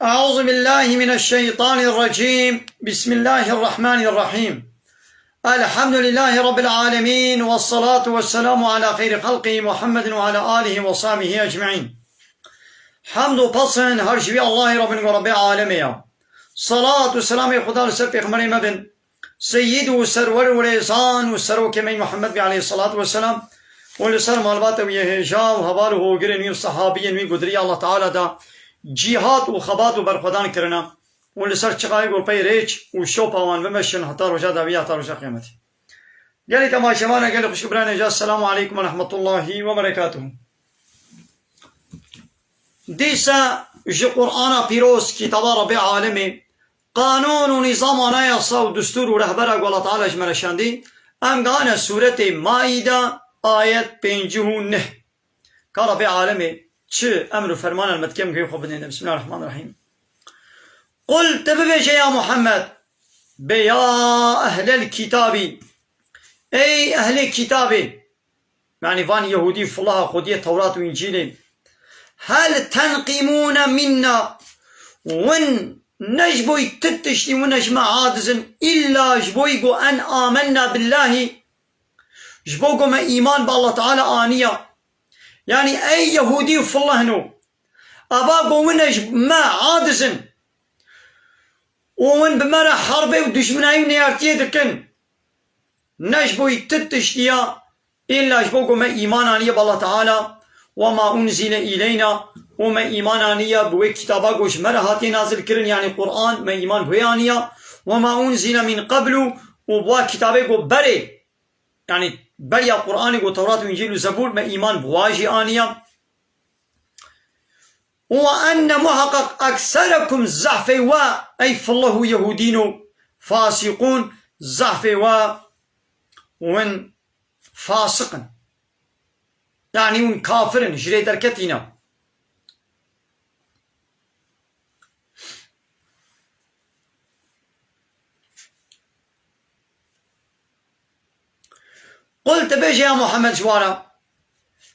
أعوذ بالله من الشيطان الرجيم. بسم الله الرحمن الرحيم. الحمد لله رب العالمين، والصلاة والسلام على خير خلقه محمد وعلى آله وصحبه أجمعين. حمد و پسند هر شبی الله رب العالمين. صلاة و سلام خدا لسر پیغمبر مبن سيد و سرور و رئیسان و سرو کمی محمد عليه الصلاة والسلام و لسر مالبات و یهجا و حوال و گرنوی و صحابین وی قدری الله تعالی دا جهاد و خبات و برخودان کرنا و لسر چقای گو پی ریچ و شو پاوان بمشن حتی رجا داویه حتی رجا قیامتی. گلی تماشاوانا گلی خوشبران اجاز. السلام علیکم و رحمت الله و برکاته. دیسا جو قرآن پیروز کتاب رب عالمی قانون و نظام آنایاسا و دستور و رهبر الله تعالی اجمل شاندی امگان سورت مائده آیت 59 که رب عالمی چه امر و فرمان المتکم که خوب بنینه. بسم الله الرحمن الرحیم. قل تببیج یا محمد بیا اهل الكتابی، ای اهل کتابی یعنی وان یهودی فالله خودی تورات و انجیل، هل تنقمون منا ون نجبوي تتشتي ونجمع عادزن إلا جبويقو أن آمنا بالله، جبويقو ما إيمان بالله تعالى آنيا، يعني أي يهودي فالله نو أباقو ونج ما عادزن ومن بمرا حربي ودشمناي ونيارتيه دكن نجبوي تتشتيا إلا جبويقو ما إيمان آنيا بالله تعالى وما أنزل إلينا وما إيمان آنيا بوي كتابا قوش مرهاتي نازل كرن يعني قرآن ما إيمان بوي آنيا وما أنزل من قبل وبوا كتابا قو بري يعني بري قرآن قو توراة وإنجيل وزبور ما إيمان بواجي آنيا، وأن محقق أكثركم زعفي و أي فالله يهودين فاسقون زعفي و وين فاسقا يعني ون كافرن جري دركتنا. قلت بيجي يا محمد جوارا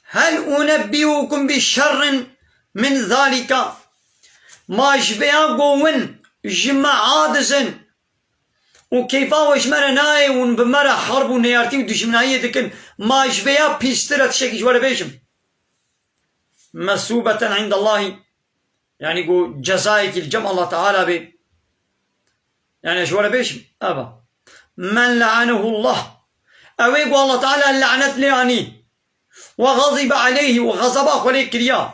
هل أنبئكم بشر من ذلك، ما جبيا قوون جمع عادزن وكيفا وشمرا ناي ون بمرا حرب ونيارتي ودشمناية دكن ما جبيا بيسترة شكي جوارا بيجم مسوبة عند الله، يعني قو جزائك الجمع الله تعالى بي يعني جوارا بيجم أبا من لعنه الله أويقو الله تعالى لعنت لعني وغضب عليه وغضب أخوالي كريا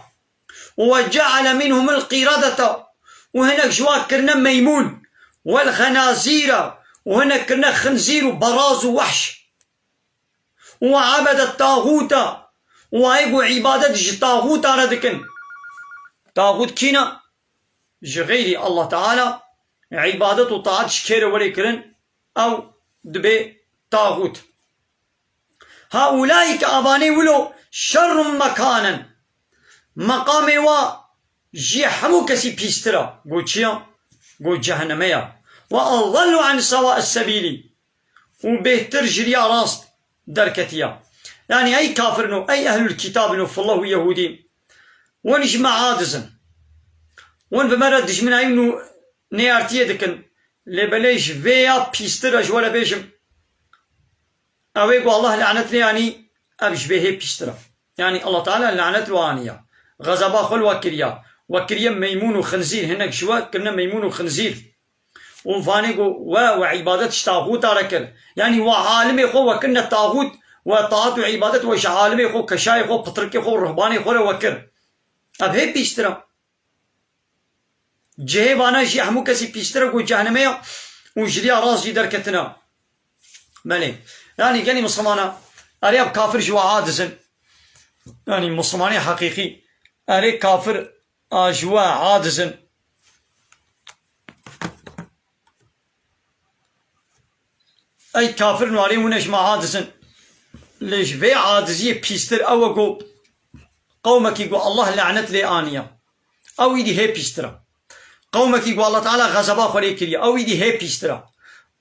وجعل منهم القردة، وهناك جوا كرنا ميمون والخنازير، وهناك كرنا خنزير وبراز ووحش، وعبد الطاغوت وأيقو عبادة الطاغوت أنا دكن طاغوت كينا غيري الله تعالى عبادة وطاعة شكير وليكرن أو دبي طاغوت. هؤلاء كأباني ولو شر مكانا مقامي و جيحمو كسي بيسترا قو تشيا قو جهنميا وأضلوا عن سواء السبيل وبهتر جريا راست دركتيا. يعني أي كافر نو أي أهل الكتاب نو فالله يهودي ونجمع عادزن ون بمردش من أيمنو نيارتيه دكن لبليش فيا بيسترا جوالا بيجم أويقو الله لعنت لي يعني أبش به بيسترا، يعني الله تعالى لعنت وانيا غضبا خل وكريا ميمون وخنزير هناك شوا كنا ميمون وخنزير وفانيقو وعبادة طاغوت ركر، يعني وعالمي خو وكنا الطاغوت وطاعت وعبادة وش عالمي خو كشاي خو بطركي خو رهباني خو وكر أبه بيسترا جهبانا جي حمو كسي بيسترا قو جهنمية وجريا راس جي دركتنا مالي. يعني قالي مسلمانا أرياب كافر جوا عادزن، يعني مسلماني حقيقي أري كافر جوا عادزن أي كافر نواري ونش ما عادزن ليش في عادزية بيستر أو قو قومك يقول الله لعنت لي آنيا أو يدي هي بيسترا، قومك يقول الله تعالى غزبا خليكري أو يدي هي بيسترا،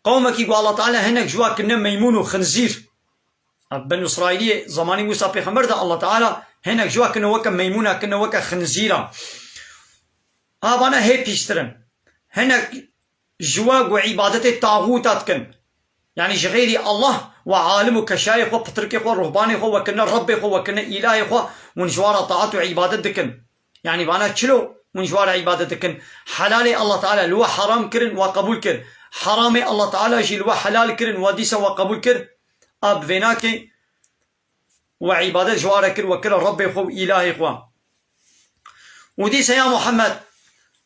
قومك يقول الله تعالى هناك جوا كنا ميمون وخنزير بنو إسرائيلية زماني موسى بيغمبر ده الله تعالى هناك جوا كنا وكا ميمونة كنا وكا خنزيرة آبانا هي بيسترن هنا جواق وعبادة الطاغوتات كن يعني غيري الله وعالم كشايخ وبطرك خو رهباني خو وكنا ربي خو وكنا إلهي خو ونجوار طاعات وعبادة دكن يعني بانا تشلو ونجوار عبادة دكن حلالي الله تعالى لو حرام كرن وقبول كر حرامي الله تعالى جي لو حلال كرن وديسا وقبول كر أب فيناكي وعبادة جوار كر وكنا ربي خو إلهي خو وديسا يا محمد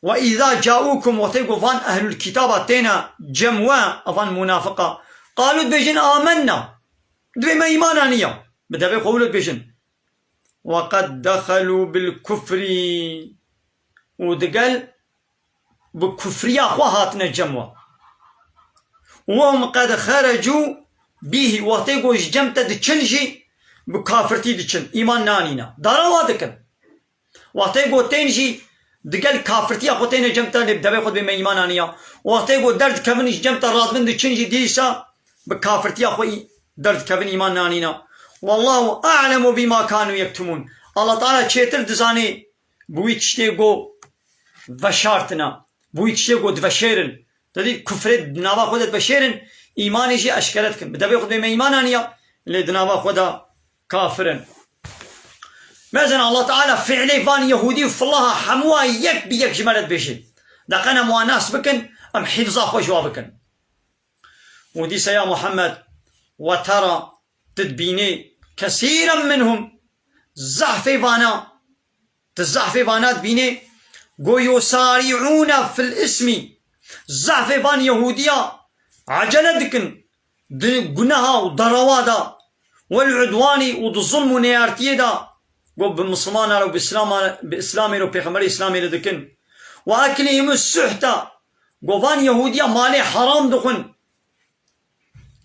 وإذا جاءوكم وتيقوا فان أهل الكتاب تينا جموا أفان منافقة قالوا بيجن آمنا بما إيمانا نيا بدأ بيقولوا بيجن وقد دخلوا بالكفر ودقل بكفرية أخواتنا جموا وهم قد خرجوا به وتيقوا جمت دتشنجي بكافرتي دتشن إيمان نانينا داروا دكن وتيقوا تنجي دقل كافرتي أخوتين جمتا نبدأ بيخد بما إيمان نيا وتيقوا درد كفنش جمتا رادمن دتشنجي ديسا بكافرتي أخوي درد كفن إيمان نانينا والله أعلم بما كانوا يكتمون الله تعالى چيتر دزاني بوي تشتيقو وشارتنا بوي تشتيقو دوشيرن تدي كفر دناوا خود دوشيرن إيماني جي أشكالت كن بدأ بيخد بما إيمان نانيا اللي دناوا خود كافرن مثلا الله تعالى فعلي فان يهودي وفالله حموا يك بيك جمالت بيشي دقنا مواناس بكن أم حفظا خوشوا بكن وديس يا محمد وترى تدبيني كثيرا منهم زحف فانات بيني قو يسارعون في الاسم زحف فان يهودية عجلة دكن قناها وضروادا والعدواني والظلم نيارتيدا قو بمسلمان لو بإسلامي لو بيخمري إسلامي لدكن وأكلهم السحتة قو فان يهودية مالي حرام دخن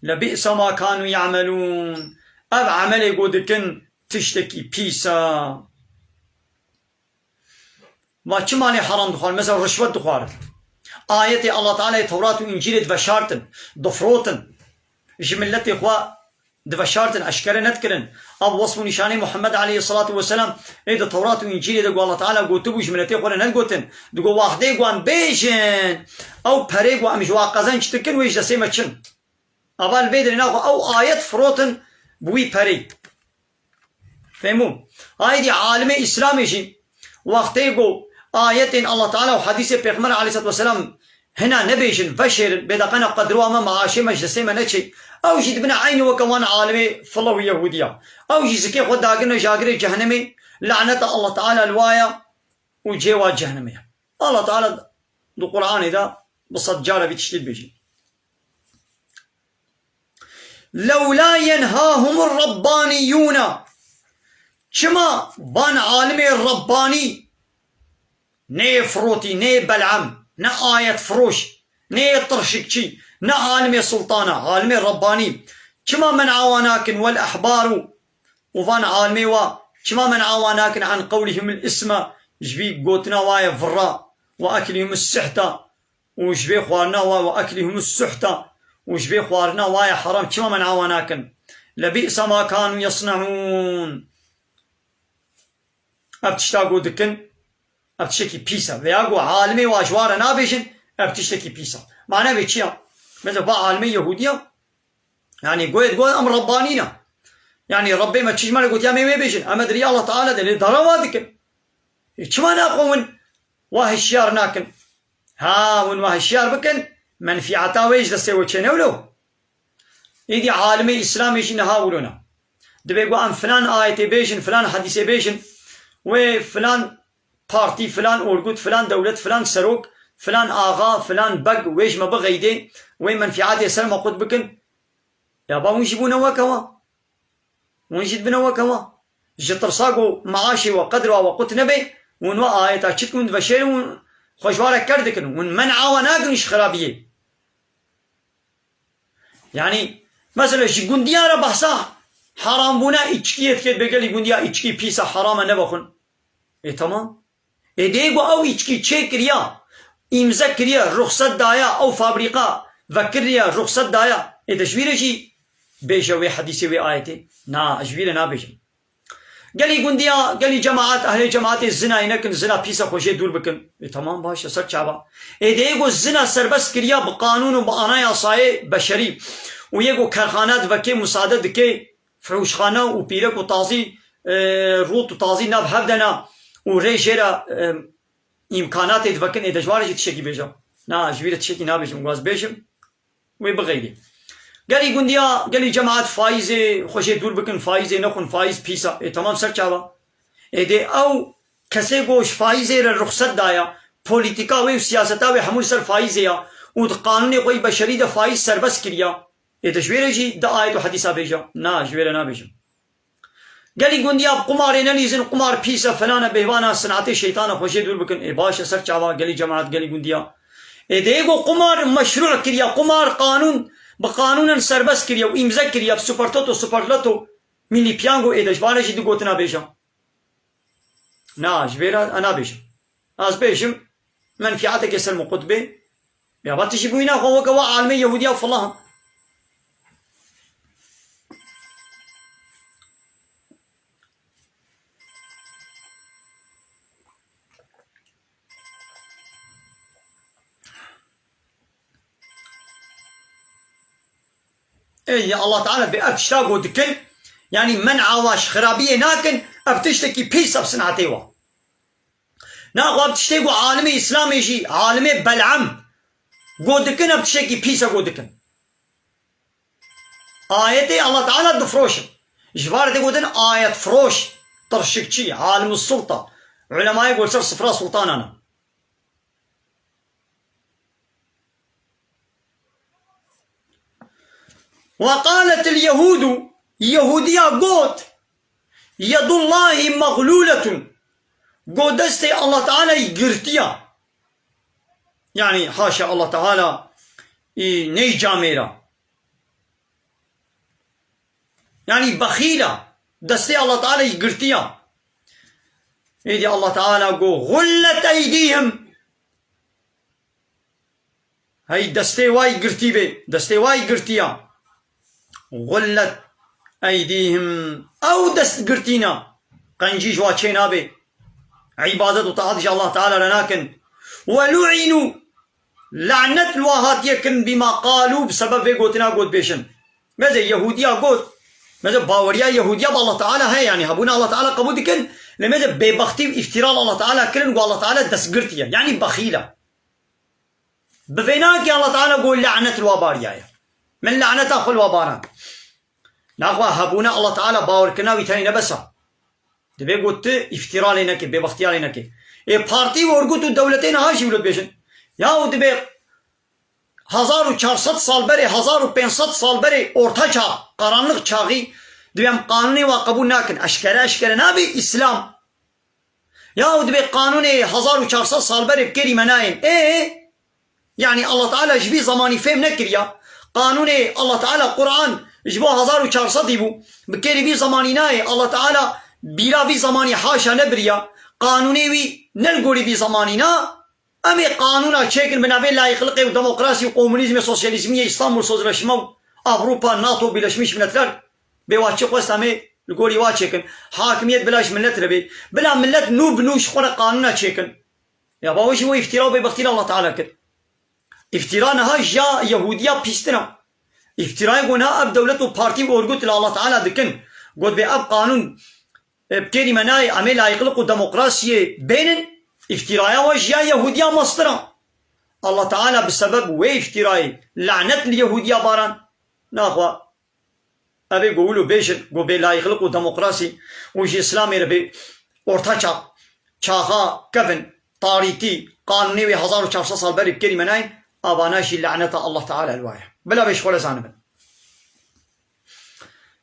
لبئس ما كانوا يعملون أب عملي قودكن تشتكي بيسا ما چمالي حرام دخوار مثلا رشوت دخوار آية الله تعالى توراة وإنجيل دفشارتن ضفروتن جملتي إخوة دفشارتن أشكال نتكرن أب وصف نشاني محمد عليه الصلاة والسلام إذا توراة وإنجيل دقوا الله تعالى قوتبو جملتي إخوة نتقوتن دقوا واحدة قوان بيجن أو بريق وأمجوا قزن چتكن ويش دسيمة چن أبال بيدر ناخو أو آيات فروتن بوي بري فهمون هاي دي عالم إسلامي شي وقتي قو آيات الله تعالى وحديث بيغمر عليه الصلاة والسلام هنا نبيشن فشر بدقنا قدروا ما معاشي مجلسي ما نتشي أو جي دبنا عيني وكمان عالمي فالله يهودية أو جي زكي خود داقنا جاقري جهنمي لعنة الله تعالى الوايا وجيوا جهنمي الله تعالى دو قرآن دا بصدجارة بتشتيد بيجي لولا ينهاهم الربانيون شما بان عالمي الرباني ني فروتي ني بلعم نا آية فروش ني طرشكشي نا عالمي سلطانة عالمي رباني شما من عواناكن والأحبار وفان عالمي شما من عواناكن عن قولهم الاسم جبي قوتنا وايا فرا وأكلهم السحتة وجبي خوارنا وأكلهم السحتة وجبي خوارنا وايا حرام شما من عواناكن لبئس ما كانوا يصنعون ابتشتاقو دكن ابتشتكي بيسا وياقو عالمي واجوارا نابيشن ابتشتكي بيسا معناه بيتشيا مثل با عالمي يهودية يعني قويت امر ربانينا يعني ربي ما تشيش مالا قلت يا ميمي بيشن اما دري الله تعالى دلي ضروا دكن كما ناقو من واهشيار ناكن ها من واهشيار بكن منفعتا ويش دسيو تشنولو يدي عالمي اسلامي شي نهاولونا دبيقو ام فلان آيتي بيشن فلان حديثي بيشن وفلان بارتي فلان أورجود فلان دولة فلان سروك فلان آغا فلان بق ويش ما بغيدي وين منفعات يسلم قد بكن يا با ونجيبونا وكوا ونجد بنا وكوا جتر ساقو معاشي وقدروا وقت نبي ونوا آيتا تشتكون بشير خوشوارك كردكن ون منع وناقنش خرابيه يعني مثلا جيقون ديارة بحصا حرام بونا içki etket begeli gundiya içki pisa harama ne bakın. Tamam. Dego او içki çekriya imza kriya ruhsat daya او fabrika vekriya ruhsat daya. Teşvire şi beşe ve hadisi ve ayeti. Na ajvire na beşe. قال لي قنديا قال لي جماعات اهل جماعات الزنا ينكن الزنا بيسا خوشي دور بكن تمام باش سر شعبا ايديغو الزنا سربس كريا بقانون وبقنايا صاي بشري ويغو كارخانات وكي مساعده دكي فروشخانه وبيرك وطازي روت وطازي ناب هبدنا وريجيرا امكانات دفكن ادجوار تشكي بيجا نا جويره تشكي نابجم غاز بيجم ويبغيدي قال لي قنديا قال لي جماعات فايزه خوشي دور بكن فايزه نخون فايز بيسا تمام سر شعبا ايدي او كسي گوش فايزه الرخصت دايا بوليتيكا و سياستا و همون سر فايزه يا و قانون کوئی بشري د فايز سربس كريا ايده جويره جي د ايت و حديثا بيجا نا جويره نا بيجم قال لي قنديا قمار نليزن قمار بيسا فلانا بهوانا صنعتي شيطان خوشي دور بكن اي باش سر شعبا قال لي جماعات قال لي قنديا ايدي گو قمار مشروع كريا قمار قانون بقانون سربس كريا وامضاء كريا بسوبرتوتو سوبرلوتو ميني بيانغو ايدش بالشي دي قوتنا بيجا نا جبيرا انا بيجم از بيجم منفعتك يسلم قطبي يا باتشي بوينا هو كوا عالمي يهوديه فالله اي الله تعالى بأبشتاقو دكن يعني منع واش خرابيه ناكن ابتشتكي بيس بصنعتيوا ناقو ابتشتكو عالمي اسلامي جي عالمي بلعم قو دكن ابتشتكي بيسا قو دكن آيتي الله تعالى دفروش جبارتي قودن آية فروش ترشكشي عالم السلطة علماء يقول سر صفرا سلطان انا وقالت اليهود يهودية قوت يد الله مغلولة قودستي الله تعالى يقرتيا يعني حاشا الله تعالى ني جاميرا يعني بخيلة دستي الله تعالى يقرتيا يدي الله تعالى قو غلت أيديهم هاي دستي واي قرتي بي دستي واي قرتيا غلت أيديهم أو دست قرتينا قنجي جواتشينا بي عبادة وطاعة الله تعالى لناكن ولعنوا لعنة الواهات يكن بما قالوا بسبب قوتنا قوت بيشن ماذا يهودية قوت ماذا باوريا يهودية بالله تعالى هي يعني هبونا الله تعالى قبول كن لماذا ببختي افتراء الله تعالى كلن والله تعالى دست قرتيا يعني بخيلة بفيناك الله تعالى قول لعنة الواباريا من لعنة أخو الواباران ناخوا هبونا الله تعالى باور كنا ويتاني نبسا دبي قلت افتراء لينك ببختيا لينك اي بارتي ورقوتو دولتين هاشي ولد بيشن ياو دبي 1400 سال بری 1500 سال بری orta çağ karanlık çağı dibem kanuni ve kabul nakin aşkere nabi İslam yahu dibe kanuni 1400 sal beri kerime nain yani Allah Teala hiçbir zamanı fem nekir ya kanuni Allah Teala Kur'an hiçbir 1400 dibu bikeri bir zamanı nain Allah Teala bila bir zamanı haşa nebir ya kanuni vi nelgori bir zamanı na أمي قانونا تشيكن بنابين لا يخلقي وديمقراطي وكومونيزم سوسياليزمية إسلام وسوزرشمو أوروبا ناتو بلاش مش منتلر بواتشي قوس أمي القولي واتشيكن حاكمية بلاش ملت ربي بلا ملت نو بنوش خورا قانونا تشيكن يا باوش هو افتراء ببختير الله تعالى كده افتراء نها جا يهودية بيستنا افتراء قونا أب دولة وبارتي وأرقوت الله تعالى دكن قد بأب قانون بكيري مناي أمي لا يخلقوا ديمقراطية بينن افتراء وجيا يهوديا مصدرا الله تعالى بسبب وافتراء لعنة اليهودية باران ناخوا أبي قولوا بيشن قبل لا يخلقوا ديمقراطي وجي إسلامي ربي ortaçağ çağa kevin tarihi kanuni ve 1400 sal beri bkeri menay abana şi laneta Allah Teala elvaya bela beş kola zanibin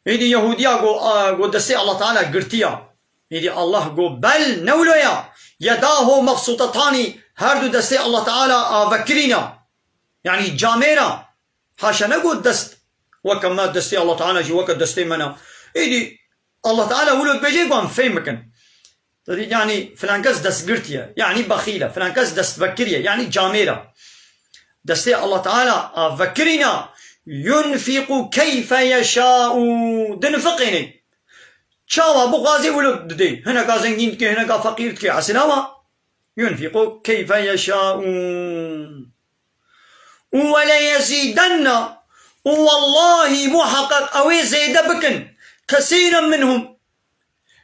idi Yahudiya go desti Allah Teala girtiya idi Allah go bel nevloya yadahu mabsutatani her du desti Allah Teala vekrina yani camera haşa ne go dest وكما دستي الله تعالى جي وقت دستي منا ايدي الله تعالى ولد بيجي قام فين مكان يعني فلان كاس دست قرتيا يعني بخيلة فلان كاس دست بكرية يعني جاميرة دستي الله تعالى فكرنا ينفق كيف يشاء دنفقيني شاوا بغازي ولد دي هنا كازنجين كي هنا كفقير كي عسلاوا ينفق كيف يشاءون ولا يزيدن والله محقق أو زيد بكن كثيرا منهم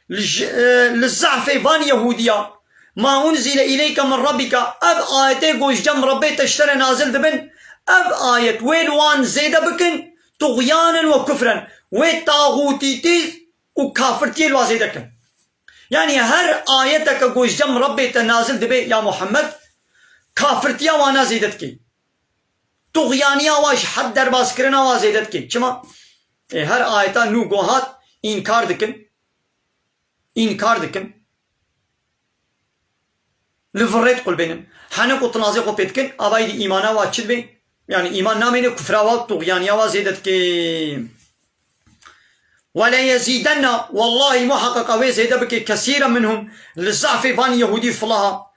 للزعف فان يهودية ما أنزل إليك من ربك أب آيتي قوش جم ربي تشتري نازل دبن أب آية وين وان زيد بكن طغيانا وكفرا وين طاغوتيتي وكافرتي الوازيدكن يعني هر آيتك قوش جم ربي تنازل دبي يا محمد كافرتيا وانا زيدتكي طغيانيا واش حد درباس كرنا وازيدتكي چما هر آيتا نو گوهات إنكار دكن لفريت قل بينم حنك وتنازق وبيتكن أبايد إيمانا واتشد بي يعني إيمان نامين كفرا وطغيانيا وازيدتكي ولا يزيدن والله محقق وزيد بك كثيرا منهم للزعف فان يهودي فلاها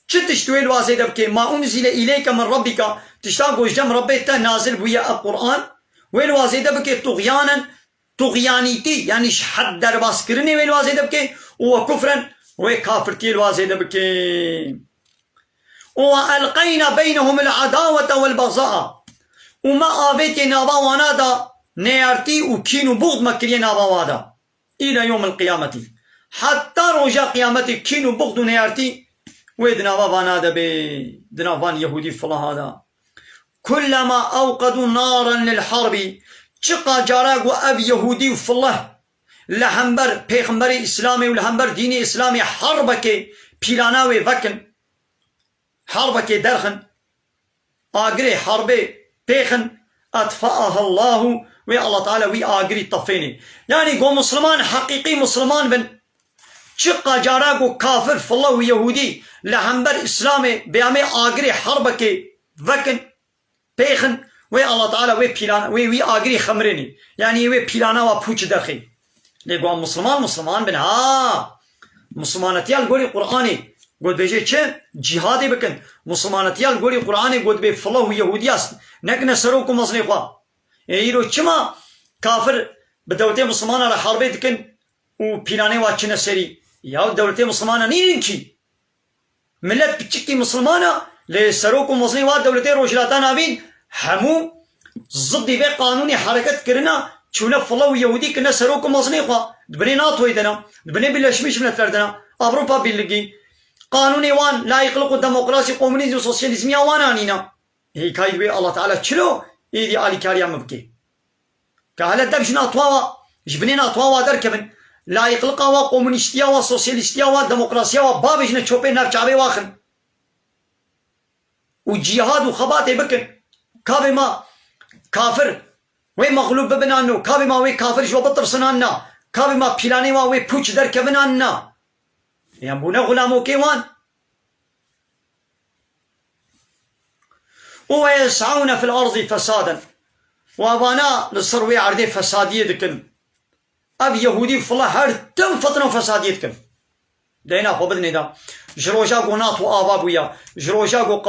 تشتوي الوازيد بك ما أنزل إليك من ربك تشتاقوا جم ربك نازل ويا القرآن والوازيد بك طغيانيتي يعني حد درباس كرني والوازيد بك وكفرا وكافرتي الوازيد بك وألقينا بينهم العداوة والبغضاء وما آبيتي نابا وانا نيارتي وكينو بغض مكرية نابا وادا إلى يوم القيامة حتى رجا قيامتي كينو بغض نيارتي ويد نابا وانا دنافان يهودي فلا هذا كلما أوقدوا نارا للحرب شقا جاراق وأب يهودي فلا لهمبر پیغمبر إسلامي ولهمبر دين إسلامي حربك بيلاناوي وكن حربك درخن آقري حربي بيخن أطفأها الله وي الله تعالى وي آقري طفيني يعني قو مسلمان حقيقي مسلمان بن شقا جاراقو كافر فالله ويهودي لهمبر إسلامي بيامي آقري حربك وكن بيخن وي الله تعالى وي بيلانا وي آقري خمريني يعني وي بيلانا وبوچ درخي لقو مسلمان بن مسلمانتيال قولي قرآني قد بيجي چه جهادي بكن مسلمانتيال قولي قرآني قد بي فالله ويهودي است نكنا سروكو مصني خوا ايرو چما كافر بدولتي مسلمان على حربي دكن و بيلاني واچنا سري يا دولتي مسلمان نينكي ملت بچكي مسلمانا لسروكو مصني وا دولتي روشلاتان ابين همو ضد بي قانوني حركت كرنا چونا فالله ويهودي كنا سروكو مصني خوا دبني ناتوي دنا دبني بلشمش من فردنا اوروبا بيلغي قانوني وان لا يخلق الديمقراطي كومونيزم سوسياليزم يا وانانينا هي كايبي الله تعالى تشلو ايدي علي كاريا مبكي كهلا دبشنا طواوا جبنينا طواوا دركبن لا يخلق وا كومونيستيا وا سوسياليستيا وا ديمقراطيا وا بابجنا تشوبي نرجعبي واخن وجهاد وخباتي بكن كابي ما كافر وي مغلوب ببنانو كابي ما وي كافر جو بطر سنانا كابي ما بيلاني وا وي بوچ دركبنانا يامبونا غلامو كيوان ويسعون في الأرض فسادا وابانا للصروي عردي فسادية دكن أب يهودي فلا هرتم فتنة فسادية دكن دينا خو بدني دا جروجا قناط وآبابويا جروجا قوت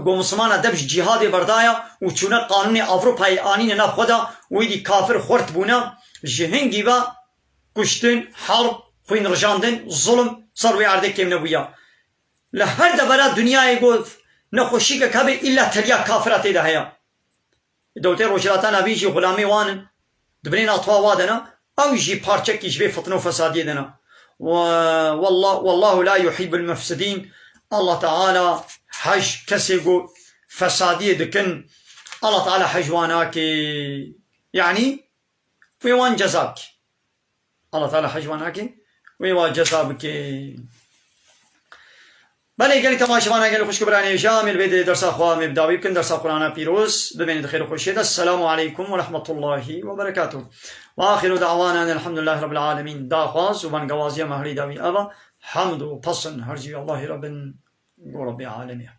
قو مسلمانا دبش جهادي بردايا وچونا قانوني أوروباي آنين نافخدا ويدي كافر خورت بونا جهنگي با كشتن حرب خوين رجاندن ظلم صروي عردي كم نبويا لهر دبرا دنيا يقول نخوشي كبه إلا تليا كافرات ده هيا دولتي روشلاتان أبيجي غلامي وانن دبنين أطوا وادنا أو يجي بارچك يجي فتنو فسادي دنا والله لا يحب المفسدين الله تعالى حج كسيقو فسادي دكن الله تعالى حجواناك يعني ويوان جزاك الله تعالى حجواناك ويوان جزاك بله گلی تماشاوانه گلی خوش کبرانی جامل بيد درس اخوا مبداوی کن درس قرآن پیروز ببینید خیر خوشید السلام علیکم و رحمت الله و برکاته و آخر دعوانا الحمد لله رب العالمين داخواز و بنگوازی مهری داوی ابا حمد و پسن هرجی الله رب العالمين